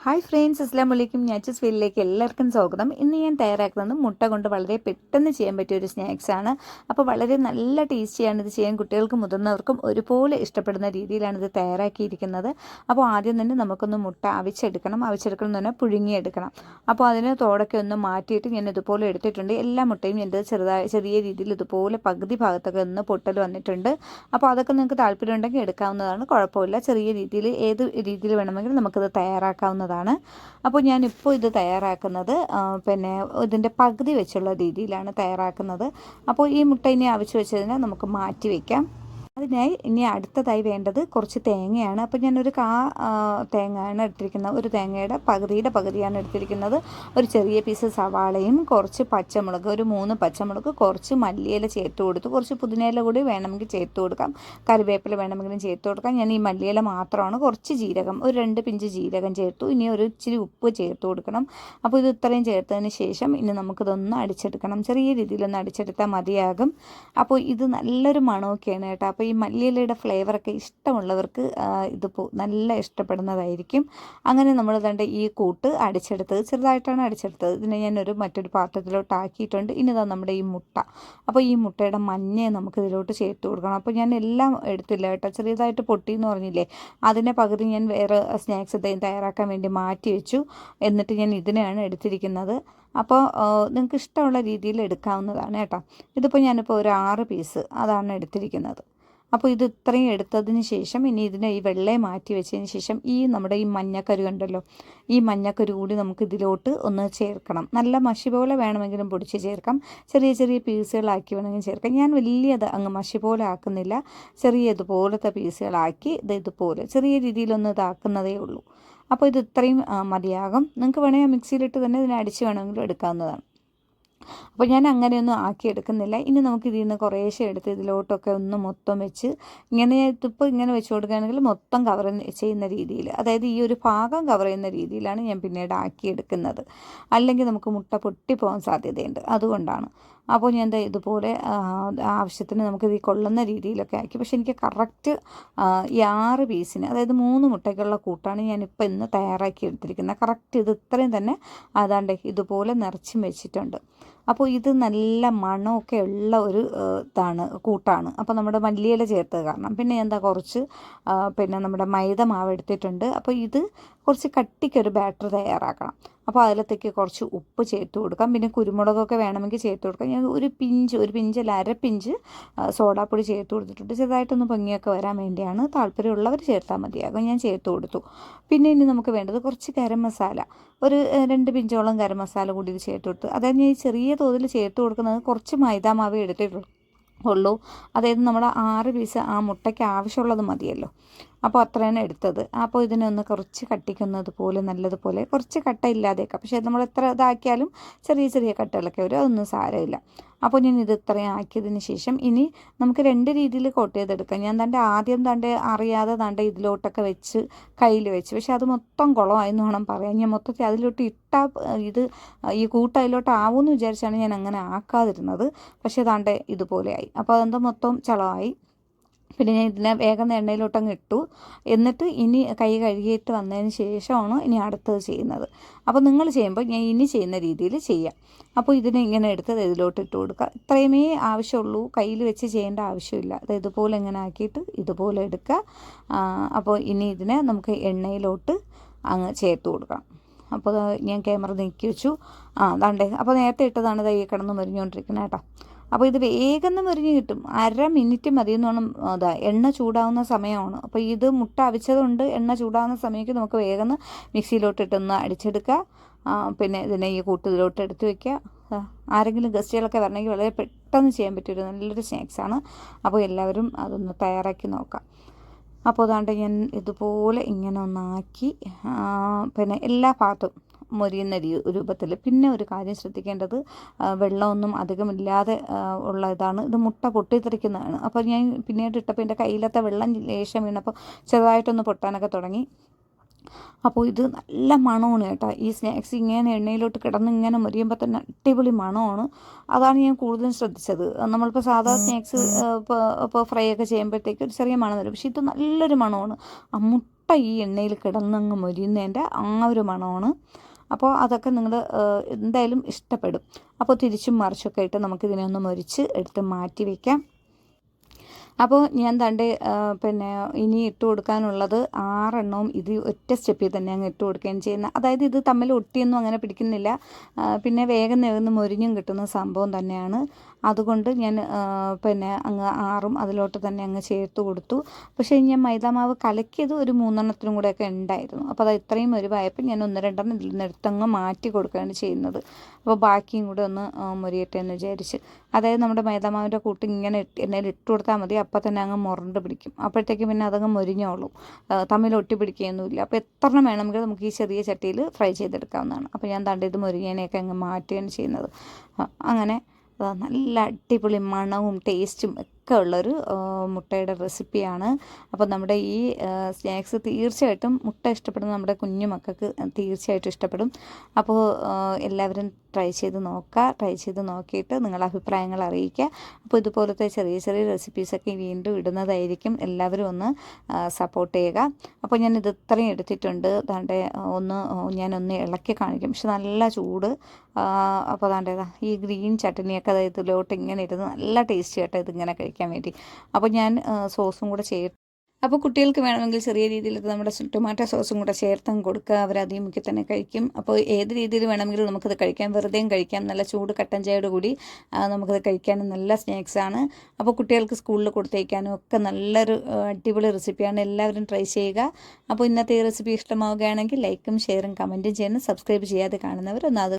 Hi friends, അസ്സലാമു അലൈക്കും. ഞാച്ചസ് വീലിലേക്ക് എല്ലാവർക്കും സ്വാഗതം. ഇന്ന് ഞാൻ തയ്യാറാക്കുന്നത് മുട്ട കൊണ്ട് വളരെ പെട്ടെന്ന് ചെയ്യാൻ പറ്റിയ ഒരു സ്നാക്സാണ്. അപ്പോൾ വളരെ നല്ല ടേസ്റ്റിയാണ് ഇത് ചെയ്യാൻ. കുട്ടികൾക്കും മുതിർന്നവർക്കും ഒരുപോലെ ഇഷ്ടപ്പെടുന്ന രീതിയിലാണ് ഇത് തയ്യാറാക്കിയിരിക്കുന്നത്. അപ്പോൾ ആദ്യം തന്നെ നമുക്കൊന്ന് മുട്ട അവിച്ചെടുക്കണം എന്ന് പറഞ്ഞാൽ പുഴുങ്ങിയെടുക്കണം. അപ്പോൾ അതിന് തോടൊക്കെ ഒന്ന് മാറ്റിയിട്ട് ഞാൻ ഇതുപോലെ എടുത്തിട്ടുണ്ട്. എല്ലാ മുട്ടയും എൻ്റെ ചെറിയ രീതിയിൽ ഇതുപോലെ പകുതി ഭാഗത്തൊക്കെ ഒന്ന് പൊട്ടൽ വന്നിട്ടുണ്ട്. അപ്പോൾ അതൊക്കെ നിങ്ങൾക്ക് താല്പര്യം ഉണ്ടെങ്കിൽ എടുക്കാവുന്നതാണ്, കുഴപ്പമില്ല. ചെറിയ രീതിയിൽ ഏത് രീതിയിൽ വേണമെങ്കിലും നമുക്കിത് തയ്യാറാക്കാവുന്നതാണ്. അപ്പോൾ ഞാനിപ്പോൾ ഇത് തയ്യാറാക്കുന്നത് ഇതിൻ്റെ പകുതി വെച്ചുള്ള രീതിയിലാണ് തയ്യാറാക്കുന്നത്. അപ്പോൾ ഈ മുട്ട ഇനി അവിച്ച് വെച്ചതിനെ നമുക്ക് മാറ്റി വയ്ക്കാം. അതിനായി ഇനി അടുത്തതായി വേണ്ടത് കുറച്ച് തേങ്ങയാണ്. അപ്പോൾ ഞാനൊരു തേങ്ങയാണ് എടുത്തിരിക്കുന്നത്. ഒരു തേങ്ങയുടെ പകുതിയാണ് എടുത്തിരിക്കുന്നത്. ഒരു ചെറിയ പീസ് സവാളയും കുറച്ച് പച്ചമുളക്, ഒരു 3 പച്ചമുളക്, കുറച്ച് മല്ലിയില ചേർത്ത് കൊടുത്തു. കുറച്ച് പുതിനയില കൂടി വേണമെങ്കിൽ ചേർത്ത് കൊടുക്കാം, കറിവേപ്പില വേണമെങ്കിലും ചേർത്ത് കൊടുക്കാം. ഞാൻ ഈ മല്ലിയില മാത്രമാണ്. കുറച്ച് ജീരകം, ഒരു 2 പിഞ്ച് ജീരകം ചേർത്തു. ഇനി ഒരു ഇച്ചിരി ഉപ്പ് ചേർത്ത് കൊടുക്കണം. അപ്പോൾ ഇത് ഇത്രയും ചേർത്തതിന് ശേഷം ഇനി നമുക്കിതൊന്ന് അടിച്ചെടുക്കണം. ചെറിയ രീതിയിലൊന്ന് അടിച്ചെടുത്താൽ മതിയാകും. അപ്പോൾ ഇത് നല്ലൊരു മണമൊക്കെയാണ് കേട്ടോ. അപ്പോൾ ഈ മല്ലിയിലയുടെ ഫ്ലേവറൊക്കെ ഇഷ്ടമുള്ളവർക്ക് നല്ല ഇഷ്ടപ്പെടുന്നതായിരിക്കും. അങ്ങനെ നമ്മൾ ദാണ്ട് ഈ കൂട്ട് അടിച്ചെടുത്തത്, ചെറുതായിട്ടാണ് അടിച്ചെടുത്തത്. ഇതിനെ ഞാനൊരു മറ്റൊരു പാത്രത്തിലോട്ട് ആക്കിയിട്ടുണ്ട്. ഇനി ഇതാ നമ്മുടെ ഈ മുട്ട. അപ്പോൾ ഈ മുട്ടയുടെ മഞ്ഞയെ നമുക്ക് ഇതിലോട്ട് ചേർത്ത് കൊടുക്കണം. അപ്പോൾ ഞാൻ എല്ലാം എടുത്തില്ല കേട്ടോ, ചെറിയതായിട്ട് പൊട്ടി എന്ന് പറഞ്ഞില്ലേ, അതിനെ പകുതി ഞാൻ വേറെ സ്നാക്സ് തയ്യാറാക്കാൻ വേണ്ടി മാറ്റി വെച്ചു. എന്നിട്ട് ഞാൻ ഇതിനെയാണ് എടുത്തിരിക്കുന്നത്. അപ്പോൾ നിങ്ങൾക്ക് ഇഷ്ടമുള്ള രീതിയിൽ എടുക്കാവുന്നതാണ് കേട്ടോ. ഇതിപ്പോൾ ഞാനിപ്പോൾ ഒരു 6 പീസ് അതാണ് എടുത്തിരിക്കുന്നത്. അപ്പോൾ ഇത് ഇത്രയും എടുത്തതിന് ശേഷം ഇനി ഇതിനെ ഈ വെള്ളയെ മാറ്റി വെച്ചതിന് ശേഷം നമ്മുടെ ഈ മഞ്ഞക്കരു ഉണ്ടല്ലോ, ഈ മഞ്ഞക്കരു കൂടി നമുക്ക് ഇതിലോട്ട് ഒന്ന് ചേർക്കണം. നല്ല മഷി പോലെ വേണമെങ്കിലും പൊടിച്ച് ചേർക്കാം, ചെറിയ ചെറിയ പീസുകളാക്കി വേണമെങ്കിലും ചേർക്കാം. ഞാൻ വലിയത് അങ്ങ് മഷി പോലെ ആക്കുന്നില്ല, ചെറിയ ഇതുപോലത്തെ പീസുകളാക്കി ഇതുപോലെ ചെറിയ രീതിയിലൊന്ന് ഇതാക്കുന്നതേ ഉള്ളൂ. അപ്പോൾ ഇത് ഇത്രയും മതിയാകും. നിങ്ങൾക്ക് വേണമെങ്കിൽ മിക്സിയിലിട്ട് തന്നെ ഇതിനെ അടിച്ച് വേണമെങ്കിലും എടുക്കാവുന്നതാണ്. അപ്പോൾ ഞാൻ അങ്ങനെയൊന്നും ആക്കിയെടുക്കുന്നില്ല. ഇനി നമുക്ക് ഇതിൽ നിന്ന് കുറേശ്ശെ എടുത്ത് ഇതിലോട്ടൊക്കെ ഒന്ന് മൊത്തം വെച്ച് ഇതിപ്പോൾ ഇങ്ങനെ വെച്ച് കൊടുക്കുകയാണെങ്കിൽ മൊത്തം കവർ ചെയ്യുന്ന രീതിയിൽ, അതായത് ഈ ഒരു ഭാഗം കവർ ചെയ്യുന്ന രീതിയിലാണ് ഞാൻ പിന്നീട് ആക്കിയെടുക്കുന്നത്. അല്ലെങ്കിൽ നമുക്ക് മുട്ട പൊട്ടിപ്പോകാൻ സാധ്യതയുണ്ട്, അതുകൊണ്ടാണ്. അപ്പോൾ ഞാൻ ഇതുപോലെ ആവശ്യത്തിന് നമുക്കിത് കൊള്ളുന്ന രീതിയിലൊക്കെ ആക്കി. പക്ഷെ എനിക്ക് കറക്റ്റ് ഈ 6 പീസിന്, അതായത് 3 മുട്ടയ്ക്കുള്ള കൂട്ടാണ് ഞാനിപ്പോൾ ഇന്ന് തയ്യാറാക്കി എടുത്തിരിക്കുന്നത്. കറക്റ്റ് ഇത് ഇത്രയും തന്നെ അതാണ്ട് ഇതുപോലെ നിറച്ചും വെച്ചിട്ടുണ്ട്. അപ്പോൾ ഇത് നല്ല മണമൊക്കെ ഉള്ള ഒരു കൂട്ടാണ്. അപ്പോൾ നമ്മുടെ മല്ലിയില ചേർത്തത് കാരണം. പിന്നെ കുറച്ച് നമ്മുടെ മൈദ മാവ് എടുത്തിട്ടുണ്ട്. അപ്പോൾ ഇത് കുറച്ച് കട്ടിക്കൊരു ബാറ്റർ തയ്യാറാക്കണം. അപ്പോൾ അതിലത്തേക്ക് കുറച്ച് ഉപ്പ് ചേർത്ത് കൊടുക്കാം. പിന്നെ കുരുമുളകൊക്കെ വേണമെങ്കിൽ ചേർത്ത് കൊടുക്കാം. ഞാൻ ഒരു പിഞ്ചല്ല 1/2 പിഞ്ച് സോഡാപ്പൊടി ചേർത്ത് കൊടുത്തിട്ടുണ്ട്. ചെറുതായിട്ടൊന്ന് പൊങ്ങിയൊക്കെ വരാൻ വേണ്ടിയാണ്. താല്പര്യമുള്ളവർ ചേർത്താൽ മതിയാകും. ഞാൻ ചേർത്ത് കൊടുത്തു. പിന്നെ ഇനി നമുക്ക് വേണ്ടത് കുറച്ച് ഗരം മസാല, ഒരു 2 പിഞ്ചോളം ഗരം മസാല കൂടി ഇത് ചേർത്ത് കൊടുത്തു. അതായത് ഞാൻ ചെറിയ തോതിൽ ചേർത്ത് കൊടുക്കുന്നത് കുറച്ച് മൈദാമാവേ എടുത്തിട്ടുള്ളൂ. അതായത് നമ്മൾ 6 പീസ് ആ മുട്ടയ്ക്ക് ആവശ്യമുള്ളത് മതിയല്ലോ. അപ്പോൾ അത്രയാണ് എടുത്തത്. അപ്പോൾ ഇതിനൊന്ന് കുറച്ച് കട്ടിക്കുന്നത് പോലെ നല്ലതുപോലെ, കുറച്ച് കട്ട ഇല്ലാതെയൊക്കെ, പക്ഷേ നമ്മൾ എത്ര ഇതാക്കിയാലും ചെറിയ ചെറിയ കട്ടകളൊക്കെ വരും, അതൊന്നും സാരമില്ല. അപ്പോൾ ഞാൻ ഇത് ഇത്രയും ആക്കിയതിന് ശേഷം ഇനി നമുക്ക് 2 രീതിയിൽ കോട്ട് ചെയ്തെടുക്കാം. ഞാൻ ആദ്യം അറിയാതെ ഇതിലോട്ടൊക്കെ വെച്ച് കയ്യിൽ വെച്ച്, പക്ഷെ അത് മൊത്തം കുളമായെന്ന് വേണം പറയാൻ. ഞാൻ മൊത്തത്തിൽ അതിലോട്ട് ഇട്ടാൽ ഈ കൂട്ട് അതിലോട്ട് ആവുമെന്ന് വിചാരിച്ചാണ് ഞാൻ അങ്ങനെ ആക്കാതിരുന്നത്. പക്ഷേ ഇതുപോലെ ആയി. അപ്പോൾ അതെന്താ മൊത്തം ചളമായി. പിന്നെ ഞാൻ ഇതിനെ വേഗം എണ്ണയിലോട്ടങ്ങ് ഇട്ടു. എന്നിട്ട് ഇനി കൈ കഴുകിയിട്ട് വന്നതിന് ശേഷമാണ് ഇനി അടുത്തത് ചെയ്യുന്നത്. അപ്പോൾ നിങ്ങൾ ചെയ്യുമ്പോൾ ഞാൻ ഇനി ചെയ്യുന്ന രീതിയിൽ ചെയ്യാം. അപ്പോൾ ഇതിനെ ഇങ്ങനെ എടുത്ത് ഇതിലോട്ട് ഇട്ട് കൊടുക്കുക. ഇത്രയുമേ ആവശ്യമുള്ളൂ, കയ്യിൽ വെച്ച് ചെയ്യേണ്ട ആവശ്യമില്ല. അത് ഇതുപോലെ ഇങ്ങനെ ആക്കിയിട്ട് ഇതുപോലെ എടുക്കുക. അപ്പോൾ ഇനി ഇതിനെ നമുക്ക് എണ്ണയിലോട്ട് അങ്ങ് ചേർത്ത് കൊടുക്കണം. അപ്പോൾ ഞാൻ ക്യാമറ നീക്കി വെച്ചു. അപ്പോൾ നേരത്തെ ഇട്ടതാണ് ഈ കിടന്ന് മരിഞ്ഞുകൊണ്ടിരിക്കുന്നത് കേട്ടോ. അപ്പോൾ ഇത് വേഗം മുരിഞ്ഞ് കിട്ടും. 1/2 മിനിറ്റ് മതി എന്ന് വേണം. എണ്ണ ചൂടാവുന്ന സമയമാണ്. അപ്പോൾ ഇത് മുട്ട അവിച്ചതുകൊണ്ട് എണ്ണ ചൂടാവുന്ന സമയത്ത് നമുക്ക് വേഗം മിക്സിയിലോട്ട് ഇട്ടൊന്ന് അടിച്ചെടുക്കുക. പിന്നെ ഇതിനെ ഈ കൂട്ടത്തിലോട്ട് എടുത്ത് വയ്ക്കുക. ആരെങ്കിലും ഗസ്റ്റുകളൊക്കെ വരണമെങ്കിൽ വളരെ പെട്ടെന്ന് ചെയ്യാൻ പറ്റിയൊരു നല്ലൊരു സ്നാക്സാണ്. അപ്പോൾ എല്ലാവരും അതൊന്ന് തയ്യാറാക്കി നോക്കാം. അപ്പോൾ ഞാൻ ഇതുപോലെ ഇങ്ങനെ ഒന്നാക്കി പിന്നെ എല്ലാ ഭാഗത്തും മൊരിയുന്ന രൂപത്തിൽ. പിന്നെ ഒരു കാര്യം ശ്രദ്ധിക്കേണ്ടത്, വെള്ളമൊന്നും അധികമില്ലാതെ ഉള്ള ഇതാണ്. ഇത് മുട്ട പൊട്ടിത്തെറിക്കുന്നതാണ്. അപ്പോൾ ഞാൻ പിന്നീട് ഇട്ടപ്പോൾ എൻ്റെ കയ്യിലത്തെ വെള്ളം ലേശം വീണപ്പോൾ ചെറുതായിട്ടൊന്ന് പൊട്ടാനൊക്കെ തുടങ്ങി. അപ്പോൾ ഇത് നല്ല മണമാണ് കേട്ടോ. ഈ സ്നാക്സ് ഇങ്ങനെ എണ്ണയിലോട്ട് കിടന്ന് ഇങ്ങനെ മൊരിയുമ്പോൾ തന്നെ അടിപൊളി മണമാണ്. അതാണ് ഞാൻ കൂടുതലും ശ്രദ്ധിച്ചത്. നമ്മളിപ്പോൾ സാധാ സ്നാക്സ് ഇപ്പോൾ ഫ്രൈ ഒക്കെ ചെയ്യുമ്പോഴത്തേക്ക് ഒരു ചെറിയ മണം വരും, പക്ഷേ ഇത് നല്ലൊരു മണമാണ്. ആ മുട്ട ഈ എണ്ണയിൽ കിടന്നങ്ങ് മൊരിയുന്നതിൻ്റെ ആ ഒരു മണമാണ്. അപ്പോൾ അതൊക്കെ നിങ്ങൾ എന്തായാലും ഇഷ്ടപ്പെടും. അപ്പോൾ തിരിച്ചും മറിച്ചൊക്കെ ഇട്ട് നമുക്കിതിനെ ഒന്ന് മൊരിച്ച് എടുത്ത് മാറ്റി വയ്ക്കാം. അപ്പോൾ ഞാൻ ദാണ്ടെ പിന്നെ ഇനി ഇട്ട് കൊടുക്കാനുള്ളത് 6 എണ്ണവും ഇത് ഒറ്റ സ്റ്റെപ്പിൽ തന്നെ അങ്ങ് ഇട്ട് കൊടുക്കുകയും ചെയ്യുന്നത്. അതായത് ഇത് തമ്മിൽ ഒട്ടിയൊന്നും അങ്ങനെ പിടിക്കുന്നില്ല, പിന്നെ വേഗം വേഗം മൊരിഞ്ഞും കിട്ടുന്ന സംഭവം തന്നെയാണ്. അതുകൊണ്ട് ഞാൻ പിന്നെ അങ്ങ് 6ഉം അതിലോട്ട് തന്നെ അങ്ങ് ചേർത്ത് കൊടുത്തു. പക്ഷേ ഞാൻ മൈദാമാവ് കലക്കിയത് ഒരു 3 എണ്ണത്തിനും കൂടെയൊക്കെ ഉണ്ടായിരുന്നു. അപ്പോൾ അത് ഇത്രയും ഒരുവായപ്പോൾ ഞാൻ 1-2 എണ്ണം ഇതിൽ നിന്ന് എടുത്തങ്ങ് മാറ്റി കൊടുക്കുകയാണ് ചെയ്യുന്നത്. അപ്പോൾ ബാക്കിയും കൂടെ ഒന്ന് മൊരിയട്ടെ എന്ന് വിചാരിച്ച്. അതായത് നമ്മുടെ മൈദാമാവിൻ്റെ കൂട്ട് ഇങ്ങനെ എണ്ണയിൽ ഇട്ട് കൊടുത്താൽ മതി, അപ്പോൾ തന്നെ അങ്ങ് മുരണ്ട് പിടിക്കും. അപ്പോഴത്തേക്ക് പിന്നെ അതങ്ങ് മൊരിഞ്ഞോളും, തമ്മിൽ ഒട്ടി പിടിക്കുകയൊന്നുമില്ല. അപ്പോൾ എത്ര എണ്ണം വേണമെങ്കിൽ നമുക്ക് ഈ ചെറിയ ചട്ടിയിൽ ഫ്രൈ ചെയ്തെടുക്കാവുന്നതാണ്. അപ്പോൾ ഞാൻ ദാണ്ടെ ഇത് മൊരിഞ്ഞതിനെയൊക്കെ അങ്ങ് മാറ്റുകയാണ് ചെയ്യുന്നത്. അങ്ങനെ നല്ല അടിപൊളി മണവും ടേസ്റ്റും ഒക്കെ ഉള്ളൊരു മുട്ടയുടെ റെസിപ്പിയാണ്. അപ്പോൾ നമ്മുടെ ഈ സ്നാക്സ് തീർച്ചയായിട്ടും മുട്ട ഇഷ്ടപ്പെടുന്ന നമ്മുടെ കുഞ്ഞു മക്കൾക്ക് തീർച്ചയായിട്ടും ഇഷ്ടപ്പെടും. അപ്പോൾ എല്ലാവരും ട്രൈ ചെയ്ത് നോക്കുക. ട്രൈ ചെയ്ത് നോക്കിയിട്ട് നിങ്ങളുടെ അഭിപ്രായങ്ങൾ അറിയിക്കുക. അപ്പോൾ ഇതുപോലത്തെ ചെറിയ ചെറിയ റെസിപ്പീസൊക്കെ വീണ്ടും ഇടുന്നതായിരിക്കും. എല്ലാവരും ഒന്ന് സപ്പോർട്ട് ചെയ്യുക. അപ്പോൾ ഞാൻ ഇത് ഇത്രയും എടുത്തിട്ടുണ്ട്. അതാണ്ട് ഞാനൊന്ന് ഇളക്കി കാണിക്കും, പക്ഷെ നല്ല ചൂട്. അപ്പോൾ അതാണ്ട് ഈ ഗ്രീൻ ചട്നിയൊക്കെ അതായത് ഇതിലോട്ട് ഇങ്ങനെ ഇരുന്ന് നല്ല ടേസ്റ്റ് കേട്ടോ ഇതിങ്ങനെ കഴിക്കാൻ വേണ്ടി. അപ്പോൾ ഞാൻ സോസും കൂടെ അപ്പോൾ കുട്ടികൾക്ക് വേണമെങ്കിൽ ചെറിയ രീതിയിൽ നമ്മുടെ ടൊമാറ്റോ സോസും കൂടെ ചേർത്തങ്ങ് കൊടുക്കുക. അവരധികം മുക്കി തന്നെ കഴിക്കും. അപ്പോൾ ഏത് രീതിയിൽ വേണമെങ്കിലും നമുക്കത് കഴിക്കാം, വെറുതെയും കഴിക്കാം. നല്ല ചൂട് കട്ടൻ ചായയോട് കൂടി നമുക്കത് കഴിക്കാനും നല്ല സ്നാക്സാണ്. അപ്പോൾ കുട്ടികൾക്ക് സ്കൂളിൽ കൊടുത്തേക്കാനും ഒക്കെ നല്ലൊരു അടിപൊളി റെസിപ്പിയാണ്. എല്ലാവരും ട്രൈ ചെയ്യുക. അപ്പോൾ ഇന്നത്തെ ഈ റെസിപ്പി ഇഷ്ടമാവുകയാണെങ്കിൽ ലൈക്കും ഷെയറും കമൻറ്റും ചെയ്യണം. സബ്സ്ക്രൈബ് ചെയ്യാതെ കാണുന്നവർ ഒന്ന് അത്